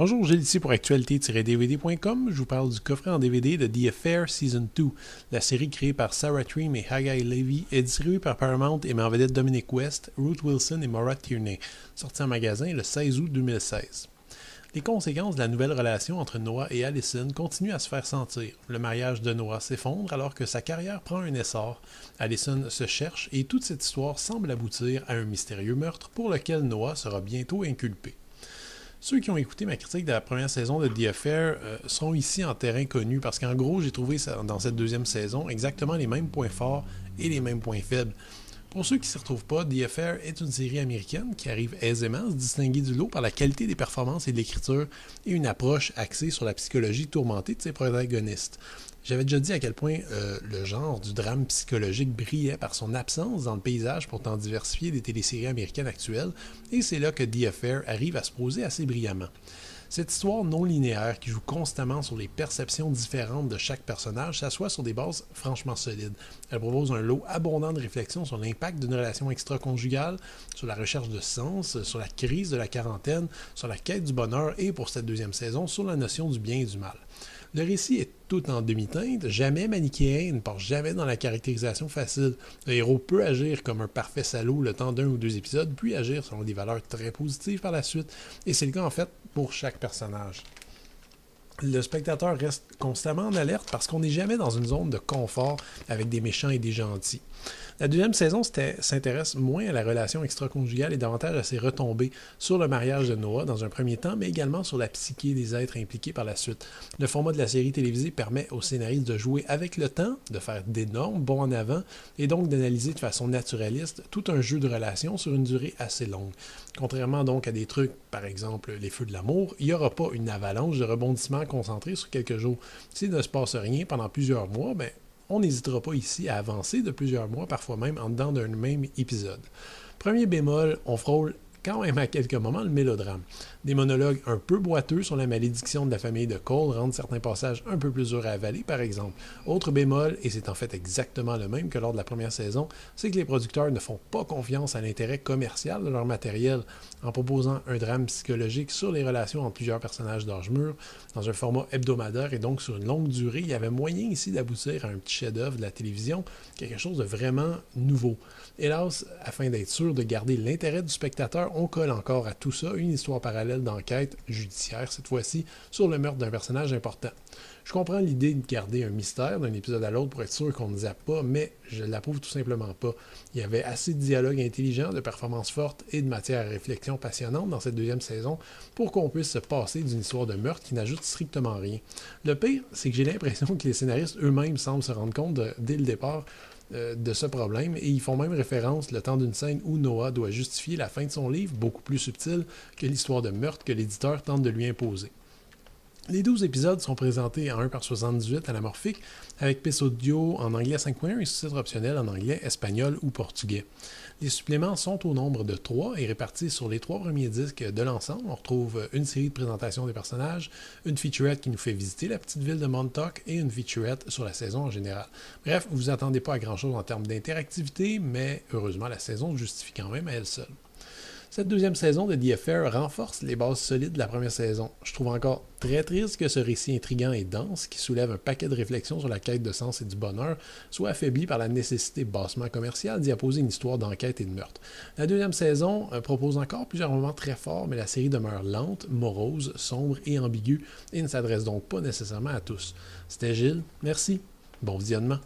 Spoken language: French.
Bonjour, Gilles ici pour actualité-dvd.com. Je vous parle du coffret en DVD de The Affair Season 2. La série créée par Sarah Treem et Haggai Levy est distribuée par Paramount et met en vedette Dominic West, Ruth Wilson et Maura Tierney. Sortie en magasin le 16 août 2016. Les conséquences de la nouvelle relation entre Noah et Allison continuent à se faire sentir. Le mariage de Noah s'effondre alors que sa carrière prend un essor. Allison se cherche et toute cette histoire semble aboutir à un mystérieux meurtre pour lequel Noah sera bientôt inculpé. Ceux qui ont écouté ma critique de la première saison de The Affair sont ici en terrain connu parce qu'en gros, j'ai trouvé dans cette deuxième saison exactement les mêmes points forts et les mêmes points faibles. Pour ceux qui ne s'y retrouvent pas, The Affair est une série américaine qui arrive aisément à se distinguer du lot par la qualité des performances et de l'écriture et une approche axée sur la psychologie tourmentée de ses protagonistes. J'avais déjà dit à quel point le genre du drame psychologique brillait par son absence dans le paysage pourtant diversifié des téléséries américaines actuelles, et c'est là que The Affair arrive à se poser assez brillamment. Cette histoire non linéaire qui joue constamment sur les perceptions différentes de chaque personnage s'assoit sur des bases franchement solides. Elle propose un lot abondant de réflexions sur l'impact d'une relation extra-conjugale, sur la recherche de sens, sur la crise de la quarantaine, sur la quête du bonheur et, pour cette deuxième saison, sur la notion du bien et du mal. Le récit est tout en demi-teinte, jamais manichéen, ne part jamais dans la caractérisation facile. Le héros peut agir comme un parfait salaud le temps d'un ou deux épisodes, puis agir selon des valeurs très positives par la suite, et c'est le cas en fait pour chaque personnage. Le spectateur reste constamment en alerte parce qu'on n'est jamais dans une zone de confort avec des méchants et des gentils. La deuxième saison s'intéresse moins à la relation extra-conjugale et davantage à ses retombées sur le mariage de Noah dans un premier temps, mais également sur la psyché des êtres impliqués par la suite. Le format de la série télévisée permet aux scénaristes de jouer avec le temps, de faire d'énormes bons en avant et donc d'analyser de façon naturaliste tout un jeu de relations sur une durée assez longue. Contrairement donc à des trucs, par exemple les feux de l'amour, il n'y aura pas une avalanche de rebondissements concentrés sur quelques jours. S'il ne se passe rien pendant plusieurs mois, on n'hésitera pas ici à avancer de plusieurs mois, parfois même en dedans d'un même épisode. Premier bémol, on frôle quand même à quelques moments le mélodrame. Des monologues un peu boiteux sur la malédiction de la famille de Cole rendent certains passages un peu plus durs à avaler, par exemple. Autre bémol, et c'est en fait exactement le même que lors de la première saison, c'est que les producteurs ne font pas confiance à l'intérêt commercial de leur matériel en proposant un drame psychologique sur les relations entre plusieurs personnages d'âge mûr dans un format hebdomadaire et donc sur une longue durée. Il y avait moyen ici d'aboutir à un petit chef-d'œuvre de la télévision, quelque chose de vraiment nouveau. Hélas, afin d'être sûr de garder l'intérêt du spectateur, on colle encore à tout ça une histoire parallèle d'enquête judiciaire, cette fois-ci sur le meurtre d'un personnage important. Je comprends l'idée de garder un mystère d'un épisode à l'autre pour être sûr qu'on ne zappe pas, mais je ne l'approuve tout simplement pas. Il y avait assez de dialogues intelligents, de performances fortes et de matière à réflexion passionnante dans cette deuxième saison pour qu'on puisse se passer d'une histoire de meurtre qui n'ajoute strictement rien. Le pire, c'est que j'ai l'impression que les scénaristes eux-mêmes semblent se rendre compte dès le départ de ce problème, et ils font même référence le temps d'une scène où Noah doit justifier la fin de son livre, beaucoup plus subtile que l'histoire de meurtre que l'éditeur tente de lui imposer. Les 12 épisodes sont présentés à 1/78 anamorphique, avec piste audio en anglais 5.1 et sous-titres optionnels en anglais, espagnol ou portugais. Les suppléments sont au nombre de 3 et répartis sur les 3 premiers disques de l'ensemble. On retrouve une série de présentations des personnages, une featurette qui nous fait visiter la petite ville de Montauk et une featurette sur la saison en général. Bref, vous vous attendez pas à grand-chose en termes d'interactivité, mais heureusement la saison justifie quand même à elle seule. Cette deuxième saison de The Affair renforce les bases solides de la première saison. Je trouve encore très triste que ce récit intriguant et dense, qui soulève un paquet de réflexions sur la quête de sens et du bonheur, soit affaibli par la nécessité bassement commerciale d'y apposer une histoire d'enquête et de meurtre. La deuxième saison propose encore plusieurs moments très forts, mais la série demeure lente, morose, sombre et ambiguë, et ne s'adresse donc pas nécessairement à tous. C'était Gilles, merci, bon visionnement.